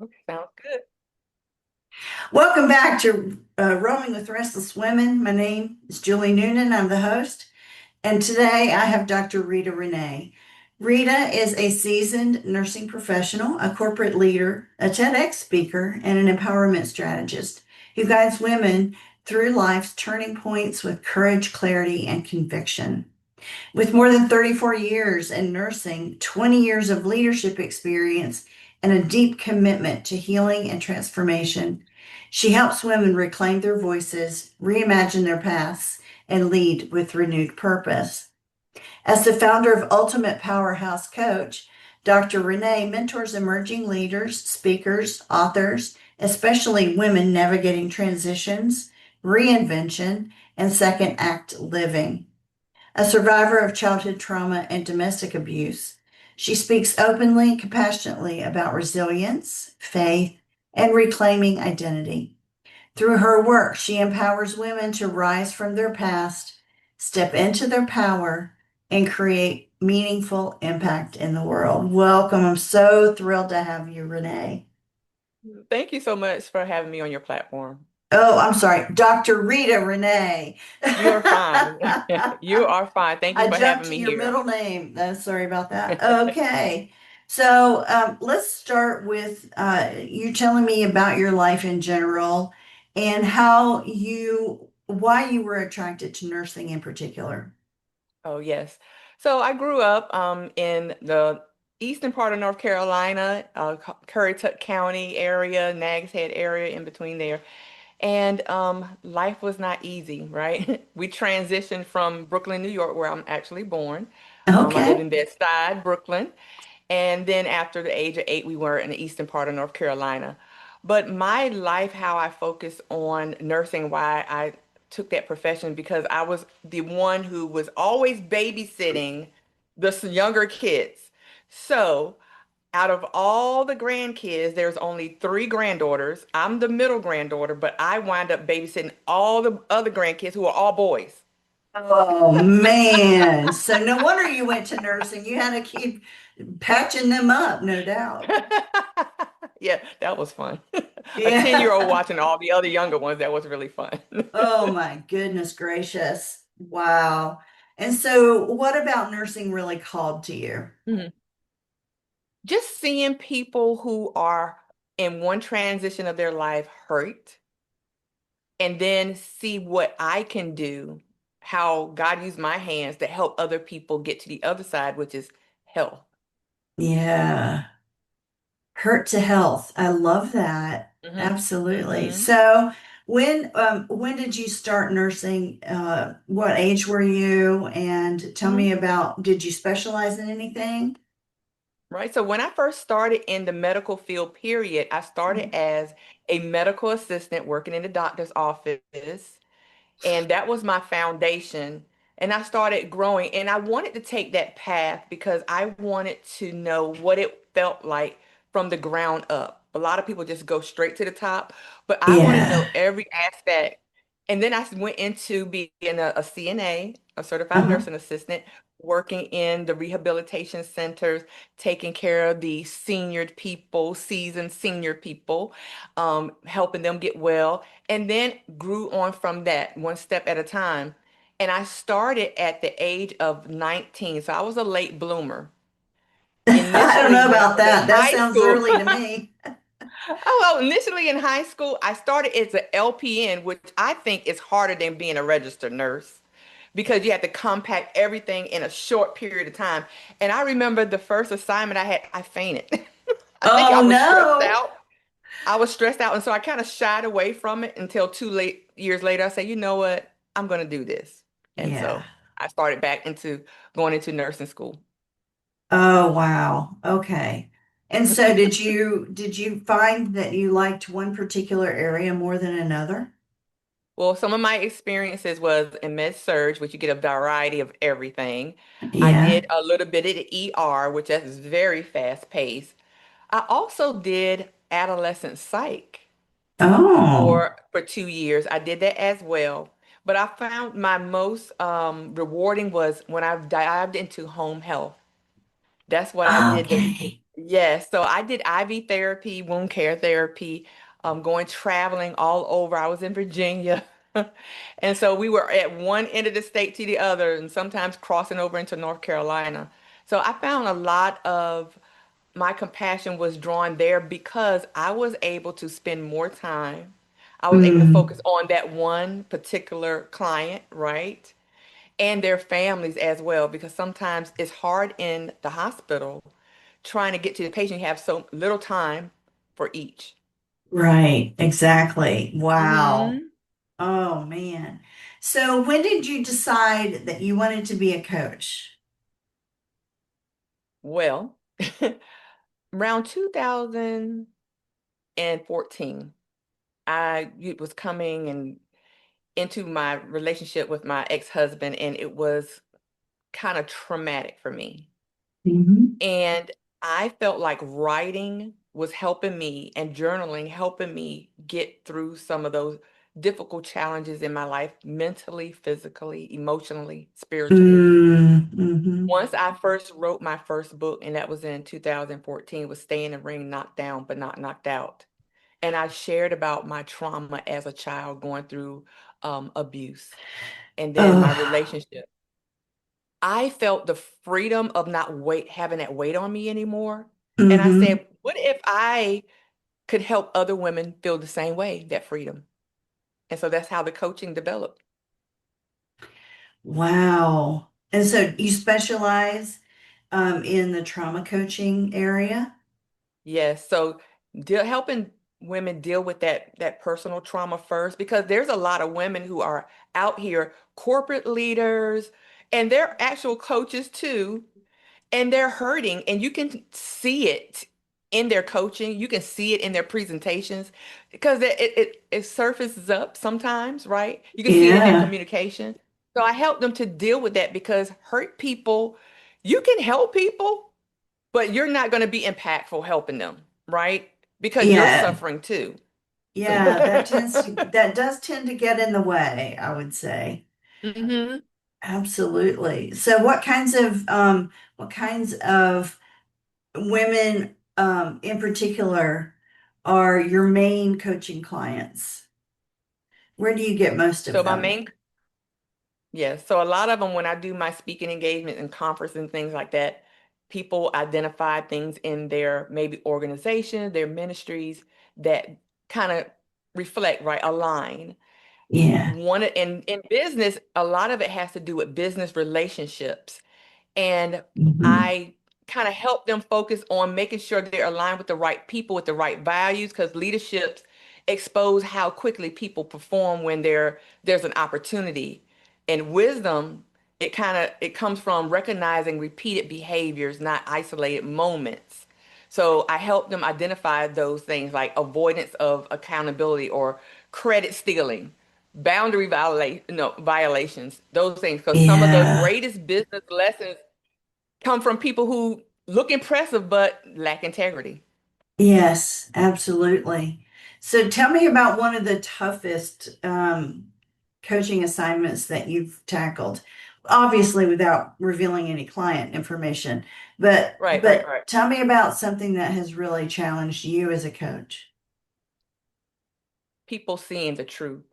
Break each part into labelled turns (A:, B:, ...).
A: Okay, sounds good.
B: Welcome back to Roaming with Restless Women. My name is Julie Noonan. I'm the host. And today I have Dr. Rita Renee. Rita is a seasoned nursing professional, a corporate leader, a TEDx speaker, and an empowerment strategist who guides women through life's turning points with courage, clarity, and conviction. With more than 34 years in nursing, 20 years of leadership experience, and a deep commitment to healing and transformation, she helps women reclaim their voices, reimagine their paths, and lead with renewed purpose. As the founder of Ultimate Powerhouse Coach, Dr. Renee mentors emerging leaders, speakers, authors, especially women navigating transitions, reinvention, and second act living. A survivor of childhood trauma and domestic abuse, she speaks openly and compassionately about resilience, faith, and reclaiming identity. Through her work, she empowers women to rise from their past, step into their power, and create meaningful impact in the world. Welcome. I'm so thrilled to have you, Renee.
A: Thank you so much for having me on your platform.
B: Oh, I'm sorry, Dr. Rita Renee.
A: You are fine. You are fine. Thank you
B: I
A: for
B: jumped
A: having
B: to
A: me
B: your
A: here.
B: middle name. Sorry about that. Okay. So let's start with you telling me about your life in general and why you were attracted to nursing in particular.
A: Oh, yes. So I grew up in the eastern part of North Carolina, Currituck County area, Nags Head area, in between there. And life was not easy, right? We transitioned from Brooklyn, New York, where I'm actually born. I lived
B: Okay.
A: in Bed-Stuy, Brooklyn. And then after the age of 8, we were in the eastern part of North Carolina. But my life, how I focused on nursing, why I took that profession, because I was the one who was always babysitting the younger kids. So out of all the grandkids, there's only 3 granddaughters. I'm the middle granddaughter, but I wind up babysitting all the other grandkids who are all boys.
B: Oh man. So no wonder you went to nursing. You had to keep patching them up, no doubt.
A: Yeah, that was fun. A
B: Yeah.
A: 10-year-old watching all the other younger ones, that was really fun.
B: Oh my goodness gracious. Wow. And so what about nursing really called to you?
A: Mhm. Just seeing people who are in one transition of their life hurt, and then see what I can do, how God used my hands to help other people get to the other side, which is health.
B: Yeah. Hurt to health. I love that.
A: hmm
B: Absolutely.
A: hmm
B: So when did you start nursing? What age were you? And tell me about, did you specialize in anything?
A: Right. So when I first started in the medical field, period, I started as a medical assistant working in the doctor's office. And that was my foundation. And I started growing. And I wanted to take that path because I wanted to know what it felt like from the ground up. A lot of people just go straight to the top, but I wanted to
B: Yeah.
A: know every aspect. And then I went into being a CNA, a certified
B: Uh-huh.
A: nursing assistant, working in the rehabilitation centers, taking care of the senior people, seasoned senior people, helping them get well, and then grew on from that one step at a time. And I started at the age of 19. So I was a late bloomer.
B: I don't
A: Initially,
B: know
A: when I
B: about
A: was in
B: that. That
A: high
B: sounds
A: school,
B: early to me.
A: oh, well, initially in high school, I started as an LPN, which I think is harder than being a registered nurse because you have to compact everything in a short period of time. And I remember the first assignment I had, I fainted. I think I
B: Oh
A: was stressed
B: no.
A: out. I was stressed out, and so I kind of shied away from it until 2 years later. I said, you know what? I'm going to do this. And
B: Yeah.
A: so I started back into going into nursing school.
B: Oh wow. Okay. And so did you find that you liked one particular area more than another?
A: Well, some of my experiences was in med surg, which you get a variety of everything. I
B: Yeah.
A: did a little bit of the ER, which is very fast paced. I also did adolescent psych
B: Oh.
A: for 2 years. I did that as well. But I found my most rewarding was when I dived into home health. That's what I did.
B: Okay.
A: Yes, so I did IV therapy, wound care therapy, going traveling all over. I was in Virginia. And so we were at one end of the state to the other, and sometimes crossing over into North Carolina. So I found a lot of my compassion was drawn there because I was able to spend more time. I was able to
B: Mm,
A: focus on that one particular client, right? And their families as well, because sometimes it's hard in the hospital trying to get to the patient. You have so little time for each.
B: right, exactly. Wow.
A: Hmm.
B: Oh man. So when did you decide that you wanted to be a coach?
A: Well, around 2014, I was coming and into my relationship with my ex-husband, and it was kind of traumatic for me.
B: Hmm.
A: And I felt like writing was helping me and journaling helping me get through some of those difficult challenges in my life, mentally, physically, emotionally, spiritually.
B: Mm, hmm.
A: Once I first wrote my first book, and that was in 2014, was Stay in the Ring, Knocked Down, but Not Knocked Out. And I shared about my trauma as a child going through abuse and then my
B: Oh,
A: relationship. I felt the freedom of not having that weight on me anymore. And I
B: hmm.
A: said, what if I could help other women feel the same way, that freedom? And so that's how the coaching developed.
B: Wow. And so you specialize in the trauma coaching area?
A: Yes. So helping women deal with that personal trauma first, because there's a lot of women who are out here, corporate leaders, and they're actual coaches too, and they're hurting, and you can see it in their coaching. You can see it in their presentations because it surfaces up sometimes, right? You can see it in their
B: Yeah.
A: communication. So I help them to deal with that because hurt people, you can help people, but you're not going to be impactful helping them, right? Because you're
B: Yeah.
A: suffering too. So
B: Yeah, that does tend to get in the way, I would say.
A: hmm.
B: Absolutely. So what kinds of women in particular are your main coaching clients? Where do you get most of
A: So my
B: them?
A: main Yes. So a lot of them, when I do my speaking engagement and conference and things like that, people identify things in their maybe organization, their ministries that kind of reflect, right, align.
B: Yeah.
A: One in business, a lot of it has to do with business relationships. And
B: Hmm.
A: I kind of help them focus on making sure they're aligned with the right people, with the right values, because leaderships expose how quickly people perform when there's an opportunity. And wisdom, it comes from recognizing repeated behaviors, not isolated moments. So I help them identify those things like avoidance of accountability or credit stealing, violations, those things. Because some of the
B: Yeah.
A: greatest business lessons come from people who look impressive but lack integrity.
B: Yes, absolutely. So tell me about one of the toughest coaching assignments that you've tackled. Obviously, without revealing any client information, but
A: Right, right,
B: but
A: right.
B: tell me about something that has really challenged you as a coach.
A: People seeing the truth.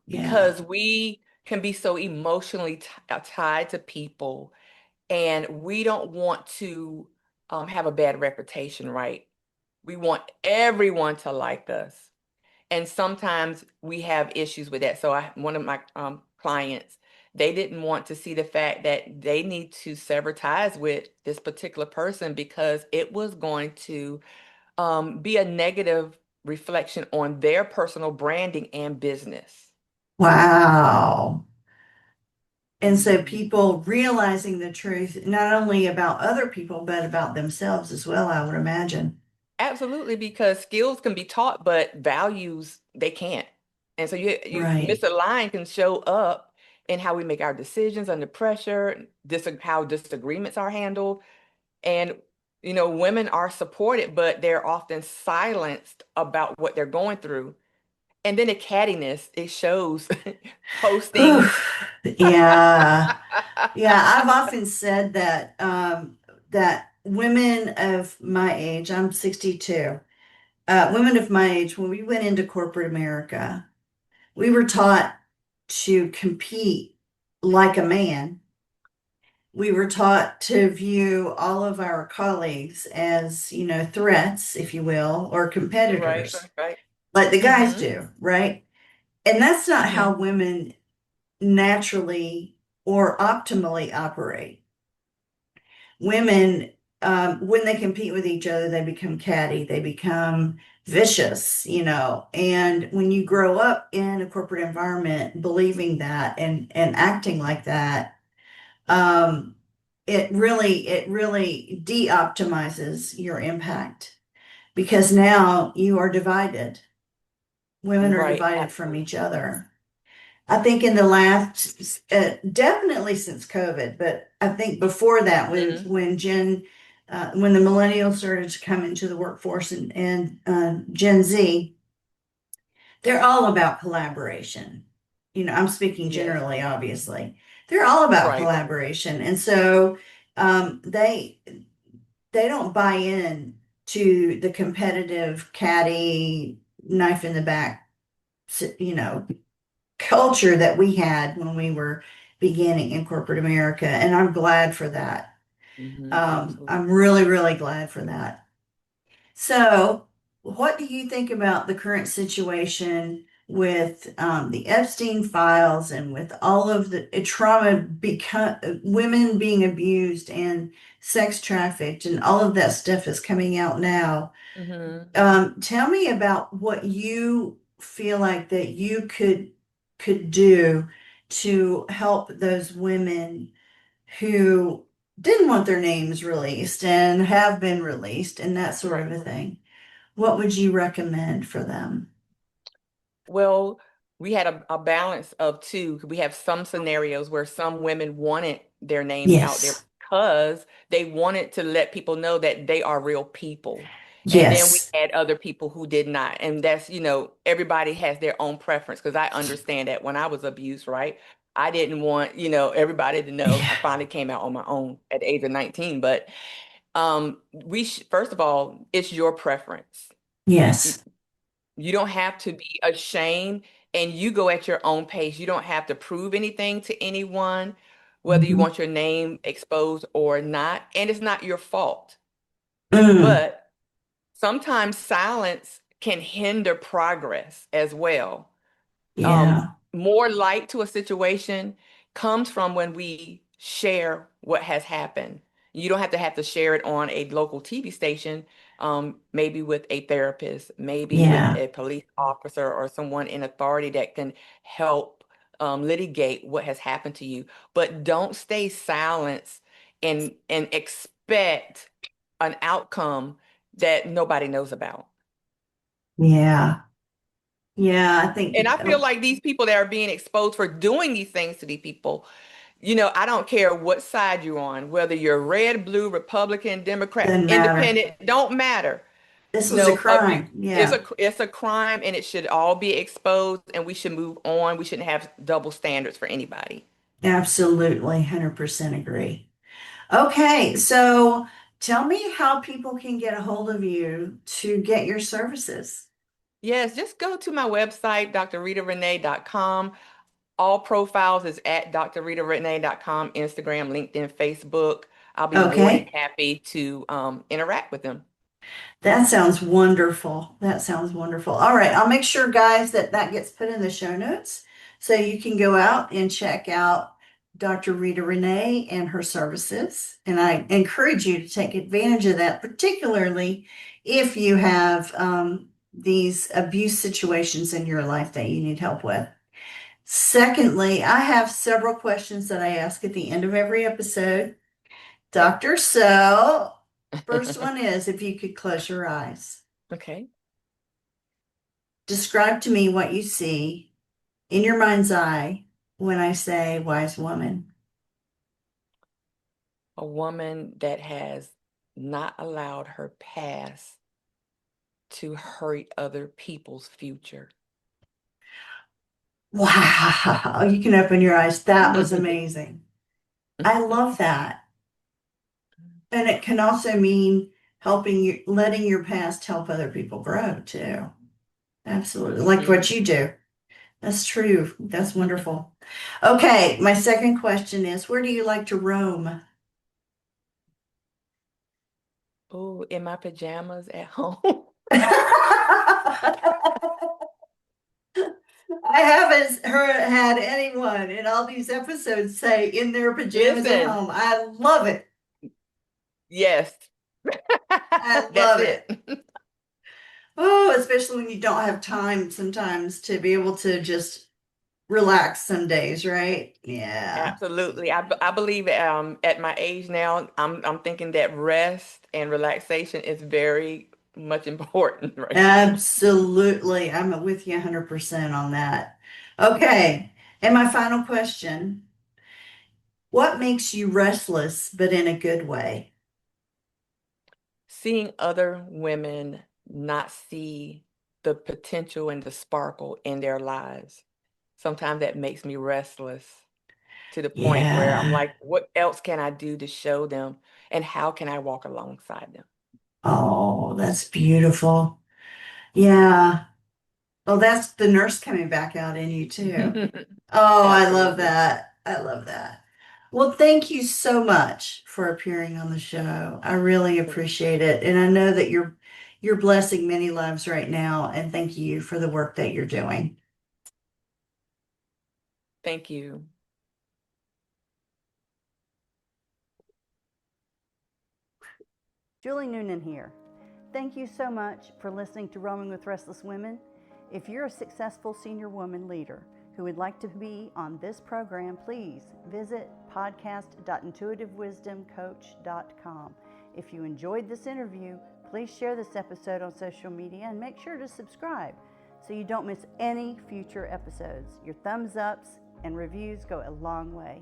B: Yeah.
A: Because we can be so emotionally tied to people, and we don't want to have a bad reputation, right? We want everyone to like us. And sometimes we have issues with that. So one of my clients, they didn't want to see the fact that they need to sever ties with this particular person because it was going to be a negative reflection on their personal branding and business.
B: Wow. And so
A: Mhm.
B: people realizing the truth, not only about other people, but about themselves as well, I would imagine.
A: Absolutely, because skills can be taught, but values they can't. And so you
B: Right.
A: misaligned can show up in how we make our decisions under pressure, how disagreements are handled. And women are supported, but they're often silenced about what they're going through. And then the cattiness, it shows posting.
B: Oof. Yeah. Yeah, I've often said that that women of my age, I'm 62, women of my age, when we went into corporate America, we were taught to compete like a man. We were taught to view all of our colleagues as, threats, if you will, or
A: Right,
B: competitors,
A: right.
B: like the guys
A: Mm-hmm.
B: do, right? And that's not
A: Mm-hmm.
B: how women naturally or optimally operate. Women, when they compete with each other, they become catty, they become vicious, And when you grow up in a corporate environment believing that and acting like that, um, it really de-optimizes your impact because now you are divided. Women are
A: Right,
B: divided from each
A: absolutely.
B: other. I think in the last, definitely since COVID, but I think before that,
A: Mm-hmm.
B: when the millennials started to come into the workforce and Gen Z, they're all about collaboration. I'm speaking
A: Yes.
B: generally, obviously. They're all about
A: Right.
B: collaboration, and so they don't buy in to the competitive, catty, knife in the back, you know, culture that we had when we were beginning in corporate America. And I'm glad for that.
A: Mm-hmm. Absolutely.
B: I'm really, really glad for that. So, what do you think about the current situation with the Epstein files and with all of the trauma, women being abused and sex trafficked, and all of that stuff is coming out now?
A: Mm-hmm.
B: Tell me about what you feel like that you could do to help those women who didn't want their names released and have been released and that sort of
A: Right.
B: a thing. What would you recommend for them?
A: Well, we had a balance of two. We have some scenarios where some women wanted their names out there
B: Yes.
A: because they wanted to let people know that they are real people. And then we
B: Yes.
A: had other people who did not. And that's, everybody has their own preference because I understand that when I was abused, right? I didn't want, everybody to know. I
B: Yeah.
A: finally came out on my own at the age of 19. But first of all, it's your preference.
B: Yes.
A: You don't have to be ashamed and you go at your own pace. You don't have to prove anything to anyone, whether you
B: Mhm.
A: want your name exposed or not. And it's not your fault.
B: Mm.
A: But sometimes silence can hinder progress as well.
B: Yeah.
A: More light to a situation comes from when we share what has happened. You don't have to share it on a local TV station, maybe with a therapist, maybe with
B: Yeah.
A: a police officer or someone in authority that can help litigate what has happened to you. But don't stay silent and expect an outcome that nobody knows about.
B: Yeah. Yeah. I
A: And
B: think,
A: I feel like these people that are being exposed for doing these things to these people, I don't care what side you're on, whether you're red, blue, Republican, Democrat,
B: doesn't matter.
A: independent, don't matter.
B: This was a
A: Abuse
B: crime. Yeah.
A: it's a crime and it should all be exposed and we should move on. We shouldn't have double standards for anybody.
B: Absolutely. 100% agree. Okay, so tell me how people can get a hold of you to get your services.
A: Yes, just go to my website, drritarenee.com. All profiles is at drritarenee.com, Instagram, LinkedIn, Facebook. I'll be more than
B: Okay,
A: happy to interact with them.
B: that sounds wonderful. That sounds wonderful. All right, I'll make sure, guys, that that gets put in the show notes so you can go out and check out Dr. Rita Renee and her services. And I encourage you to take advantage of that, particularly if you have these abuse situations in your life that you need help with. Secondly, I have several questions that I ask at the end of every episode. Dr. So, first one is if you could close your eyes,
A: Okay.
B: describe to me what you see in your mind's eye when I say wise woman.
A: A woman that has not allowed her past to hurt other people's future.
B: Wow, you can open your eyes. That was amazing. I love that. And it can also mean helping you, letting your past help other people grow too. Absolutely. Like what
A: Hmm.
B: you do. That's true. That's wonderful. Okay, my second question is, where do you like to roam?
A: Oh, in my pajamas at home.
B: I haven't had anyone in all these episodes say in their pajamas at
A: Listen,
B: home. I love it.
A: yes,
B: I
A: that's
B: love it.
A: it.
B: Oh, especially when you don't have time sometimes to be able to just relax some days, right? Yeah.
A: Absolutely. I believe at my age now, I'm thinking that rest and relaxation is very much important right now.
B: Absolutely. I'm with you 100% on that. Okay. And my final question, what makes you restless, but in a good way?
A: Seeing other women not see the potential and the sparkle in their lives, sometimes that makes me restless to the point where I'm
B: Yeah.
A: like, what else can I do to show them and how can I walk alongside
B: Oh, that's beautiful. Yeah. Oh, that's the nurse coming back out in you too.
A: them?
B: Oh, I love
A: Absolutely.
B: that. I love that. Well, thank you so much for appearing on the show. I really appreciate it. And I know that you're blessing many lives right now, and thank you for the work that you're doing.
A: Thank you.
B: Julie Noonan here. Thank you so much for listening to Roaming with Restless Women. If you're a successful senior woman leader who would like to be on this program, please visit podcast.intuitivewisdomcoach.com. If you enjoyed this interview, please share this episode on social media and make sure to subscribe so you don't miss any future episodes. Your thumbs ups and reviews go a long way.